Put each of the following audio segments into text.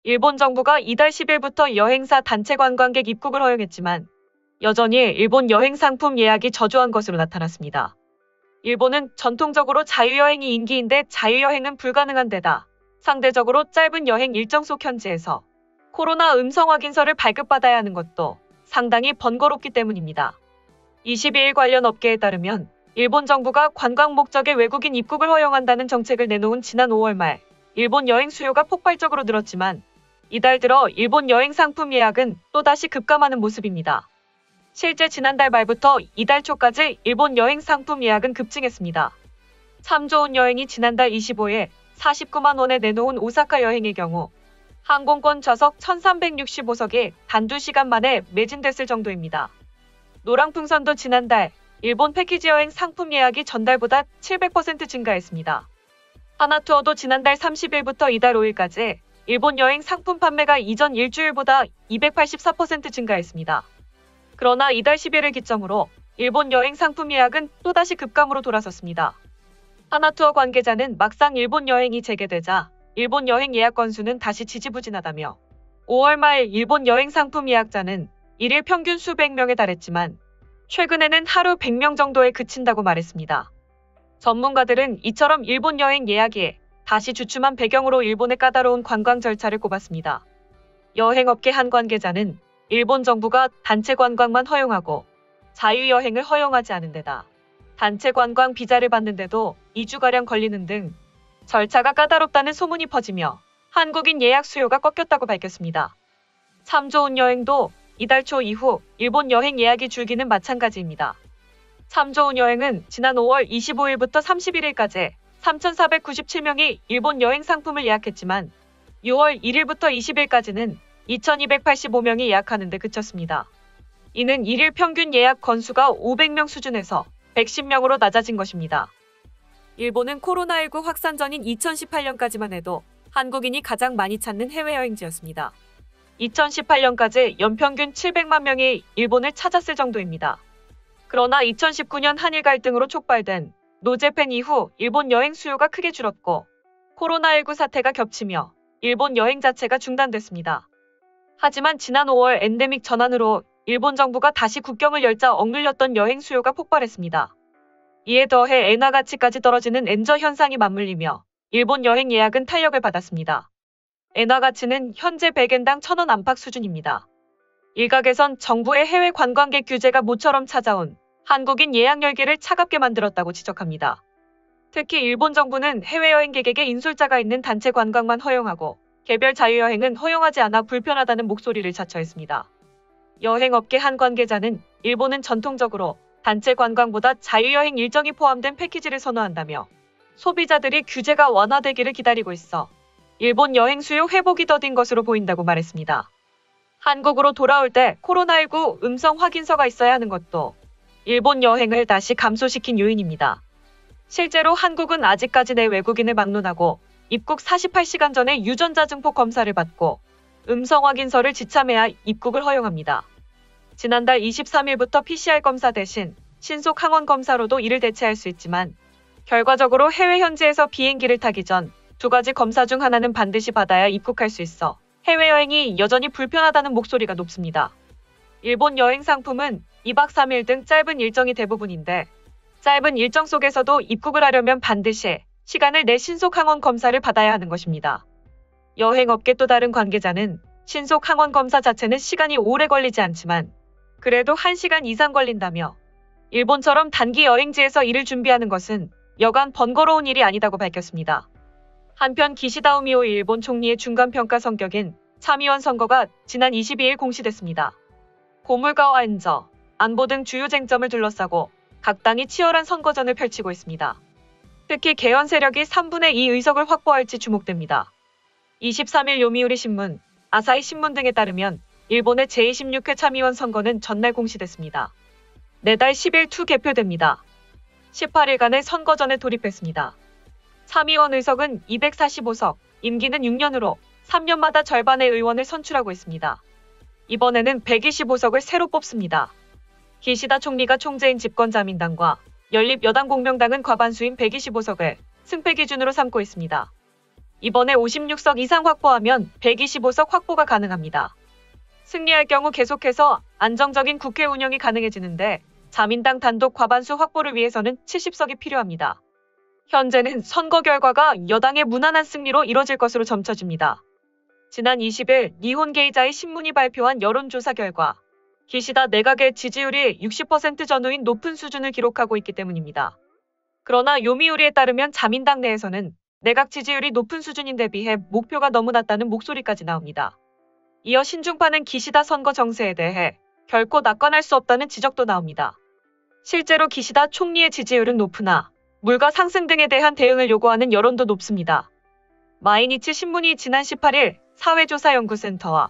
일본 정부가 이달 10일부터 여행사 단체 관광객 입국을 허용했지만 여전히 일본 여행 상품 예약이 저조한 것으로 나타났습니다. 일본은 전통적으로 자유여행이 인기인데 자유여행은 불가능한 데다 상대적으로 짧은 여행 일정 속 현지에서 코로나 음성 확인서를 발급받아야 하는 것도 상당히 번거롭기 때문입니다. 22일 관련 업계에 따르면 일본 정부가 관광 목적의 외국인 입국을 허용한다는 정책을 내놓은 지난 5월 말 일본 여행 수요가 폭발적으로 늘었지만 이달 들어 일본 여행 상품 예약은 또다시 급감하는 모습입니다. 실제 지난달 말부터 이달 초까지 일본 여행 상품 예약은 급증했습니다. 참 좋은 여행이 지난달 25일 49만 원에 내놓은 오사카 여행의 경우 항공권 좌석 1365석이 단 2시간 만에 매진됐을 정도입니다. 노랑풍선도 지난달 일본 패키지 여행 상품 예약이 전달보다 700% 증가했습니다. 하나투어도 지난달 30일부터 이달 5일까지 일본 여행 상품 판매가 이전 일주일보다 284% 증가했습니다. 그러나 이달 10일을 기점으로 일본 여행 상품 예약은 또다시 급감으로 돌아섰습니다. 하나투어 관계자는 막상 일본 여행이 재개되자 일본 여행 예약 건수는 다시 지지부진하다며 5월 말 일본 여행 상품 예약자는 일일 평균 수백 명에 달했지만 최근에는 하루 100명 정도에 그친다고 말했습니다. 전문가들은 이처럼 일본 여행 예약이 다시 주춤한 배경으로 일본의 까다로운 관광 절차를 꼽았습니다. 여행업계 한 관계자는 일본 정부가 단체 관광만 허용하고 자유여행을 허용하지 않은 데다 단체 관광 비자를 받는데도 2주가량 걸리는 등 절차가 까다롭다는 소문이 퍼지며 한국인 예약 수요가 꺾였다고 밝혔습니다. 참 좋은 여행도 이달 초 이후 일본 여행 예약이 줄기는 마찬가지입니다. 참 좋은 여행은 지난 5월 25일부터 31일까지 3,497명이 일본 여행 상품을 예약했지만 6월 1일부터 20일까지는 2,285명이 예약하는 데 그쳤습니다. 이는 일일 평균 예약 건수가 500명 수준에서 110명으로 낮아진 것입니다. 일본은 코로나19 확산 전인 2018년까지만 해도 한국인이 가장 많이 찾는 해외여행지였습니다. 2018년까지 연평균 700만 명이 일본을 찾았을 정도입니다. 그러나 2019년 한일 갈등으로 촉발된 노제팬 이후 일본 여행 수요가 크게 줄었고 코로나19 사태가 겹치며 일본 여행 자체가 중단됐습니다. 하지만 지난 5월 엔데믹 전환으로 일본 정부가 다시 국경을 열자 억눌렸던 여행 수요가 폭발했습니다. 이에 더해 엔화 가치까지 떨어지는 엔저 현상이 맞물리며 일본 여행 예약은 탄력을 받았습니다. 엔화 가치는 현재 100엔당 1,000원 안팎 수준입니다. 일각에선 정부의 해외 관광객 규제가 모처럼 찾아온 한국인 예약 열기를 차갑게 만들었다고 지적합니다. 특히 일본 정부는 해외여행객에게 인솔자가 있는 단체 관광만 허용하고 개별 자유여행은 허용하지 않아 불편하다는 목소리를 자처했습니다. 여행업계 한 관계자는 일본은 전통적으로 단체 관광보다 자유여행 일정이 포함된 패키지를 선호한다며 소비자들이 규제가 완화되기를 기다리고 있어 일본 여행 수요 회복이 더딘 것으로 보인다고 말했습니다. 한국으로 돌아올 때 코로나19 음성 확인서가 있어야 하는 것도 일본 여행을 다시 감소시킨 요인입니다. 실제로 한국은 아직까지 내 외국인을 막론하고 입국 48시간 전에 유전자 증폭 검사를 받고 음성 확인서를 지참해야 입국을 허용합니다. 지난달 23일부터 PCR 검사 대신 신속 항원 검사로도 이를 대체할 수 있지만 결과적으로 해외 현지에서 비행기를 타기 전 2가지 검사 중 하나는 반드시 받아야 입국할 수 있어 해외여행이 여전히 불편하다는 목소리가 높습니다. 일본 여행 상품은 2박 3일 등 짧은 일정이 대부분인데 짧은 일정 속에서도 입국을 하려면 반드시 시간을 내 신속 항원 검사를 받아야 하는 것입니다. 여행업계 또 다른 관계자는 신속 항원 검사 자체는 시간이 오래 걸리지 않지만 그래도 1시간 이상 걸린다며 일본처럼 단기 여행지에서 이를 준비하는 것은 여간 번거로운 일이 아니다고 밝혔습니다. 한편 기시다 후미오 일본 총리의 중간평가 성격인 참의원 선거가 지난 22일 공시됐습니다. 고물가와 엔저, 안보 등 주요 쟁점을 둘러싸고 각 당이 치열한 선거전을 펼치고 있습니다. 특히 개헌 세력이 3분의 2 의석을 확보할지 주목됩니다. 23일 요미우리 신문, 아사히 신문 등에 따르면 일본의 제26회 참의원 선거는 전날 공시됐습니다. 내달 10일 투 개표됩니다. 18일간의 선거전에 돌입했습니다. 참의원 의석은 245석, 임기는 6년으로 3년마다 절반의 의원을 선출하고 있습니다. 이번에는 125석을 새로 뽑습니다. 기시다 총리가 총재인 집권자민당과 연립여당공명당은 과반수인 125석을 승패 기준으로 삼고 있습니다. 이번에 56석 이상 확보하면 125석 확보가 가능합니다. 승리할 경우 계속해서 안정적인 국회 운영이 가능해지는데 자민당 단독 과반수 확보를 위해서는 70석이 필요합니다. 현재는 선거 결과가 여당의 무난한 승리로 이뤄질 것으로 점쳐집니다. 지난 20일 니혼게이자의 신문이 발표한 여론조사 결과 기시다 내각의 지지율이 60% 전후인 높은 수준을 기록하고 있기 때문입니다. 그러나 요미우리에 따르면 자민당 내에서는 내각 지지율이 높은 수준인 데 비해 목표가 너무 낮다는 목소리까지 나옵니다. 이어 신중파는 기시다 선거 정세에 대해 결코 낙관할 수 없다는 지적도 나옵니다. 실제로 기시다 총리의 지지율은 높으나 물가 상승 등에 대한 대응을 요구하는 여론도 높습니다. 마이니치 신문이 지난 18일 사회조사연구센터와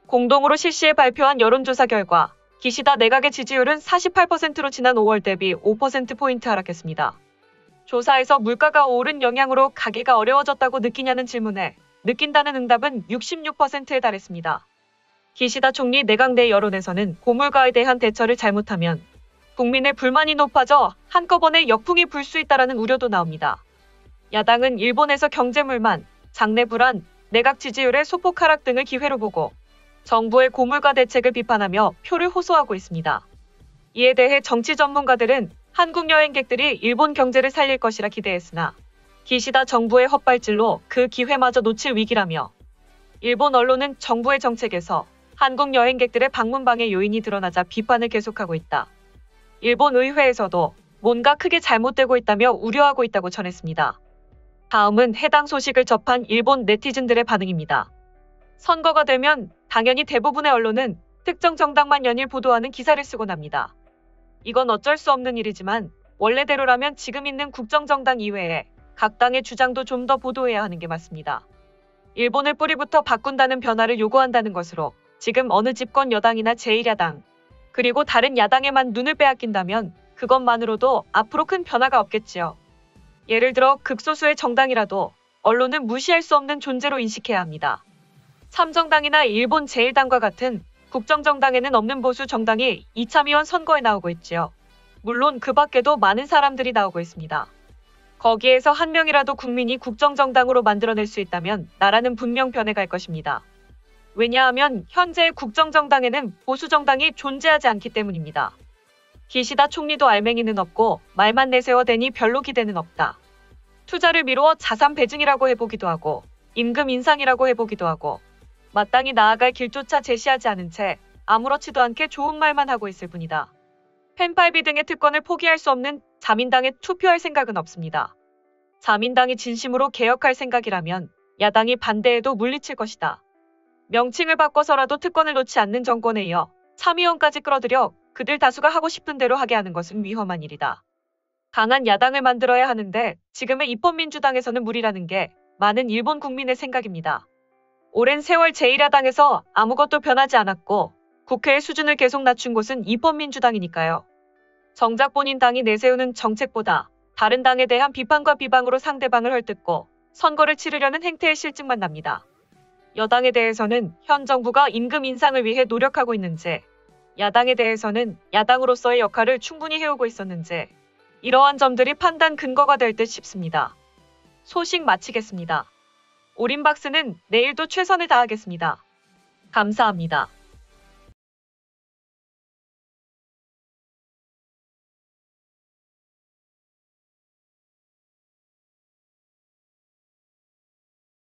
공동으로 실시해 발표한 여론조사 결과 기시다 내각의 지지율은 48%로 지난 5월 대비 5%포인트 하락했습니다. 조사에서 물가가 오른 영향으로 가계가 어려워졌다고 느끼냐는 질문에 느낀다는 응답은 66%에 달했습니다. 기시다 총리 내각 내 여론에서는 고물가에 대한 대처를 잘못하면 국민의 불만이 높아져 한꺼번에 역풍이 불 수 있다라는 우려도 나옵니다. 야당은 일본에서 경제물만, 장내 불안, 내각 지지율의 소폭 하락 등을 기회로 보고 정부의 고물가 대책을 비판하며 표를 호소하고 있습니다. 이에 대해 정치 전문가들은 한국 여행객들이 일본 경제를 살릴 것이라 기대했으나 기시다 정부의 헛발질로 그 기회마저 놓칠 위기라며 일본 언론은 정부의 정책에서 한국 여행객들의 방문 방해 요인이 드러나자 비판을 계속하고 있다. 일본 의회에서도 뭔가 크게 잘못되고 있다며 우려하고 있다고 전했습니다. 다음은 해당 소식을 접한 일본 네티즌들의 반응입니다. 선거가 되면 당연히 대부분의 언론은 특정 정당만 연일 보도하는 기사를 쓰곤 합니다. 이건 어쩔 수 없는 일이지만 원래대로라면 지금 있는 국정정당 이외에 각 당의 주장도 좀 더 보도해야 하는 게 맞습니다. 일본을 뿌리부터 바꾼다는 변화를 요구한다는 것으로 지금 어느 집권 여당이나 제1야당 그리고 다른 야당에만 눈을 빼앗긴다면 그것만으로도 앞으로 큰 변화가 없겠지요. 예를 들어 극소수의 정당이라도 언론은 무시할 수 없는 존재로 인식해야 합니다. 참정당이나 일본 제1당과 같은 국정정당에는 없는 보수 정당이 이참의원 선거에 나오고 있지요. 물론 그 밖에도 많은 사람들이 나오고 있습니다. 거기에서 한 명이라도 국민이 국정정당으로 만들어낼 수 있다면 나라는 분명 변해갈 것입니다. 왜냐하면 현재의 국정정당에는 보수정당이 존재하지 않기 때문입니다. 기시다 총리도 알맹이는 없고 말만 내세워대니 별로 기대는 없다. 투자를 미루어 자산 배증이라고 해보기도 하고 임금 인상이라고 해보기도 하고 마땅히 나아갈 길조차 제시하지 않은 채 아무렇지도 않게 좋은 말만 하고 있을 뿐이다. 펜팔비 등의 특권을 포기할 수 없는 자민당에 투표할 생각은 없습니다. 자민당이 진심으로 개혁할 생각이라면 야당이 반대해도 물리칠 것이다. 명칭을 바꿔서라도 특권을 놓지 않는 정권에 이어 참의원까지 끌어들여 그들 다수가 하고 싶은 대로 하게 하는 것은 위험한 일이다. 강한 야당을 만들어야 하는데 지금의 입헌민주당에서는 무리라는 게 많은 일본 국민의 생각입니다. 오랜 세월 제1야당에서 아무것도 변하지 않았고 국회의 수준을 계속 낮춘 곳은 입헌민주당이니까요. 정작 본인 당이 내세우는 정책보다 다른 당에 대한 비판과 비방으로 상대방을 헐뜯고 선거를 치르려는 행태의 실증만 납니다. 여당에 대해서는 현 정부가 임금 인상을 위해 노력하고 있는지, 야당에 대해서는 야당으로서의 역할을 충분히 해오고 있었는지 이러한 점들이 판단 근거가 될 듯 싶습니다. 소식 마치겠습니다. 오림박스는 내일도 최선을 다하겠습니다. 감사합니다.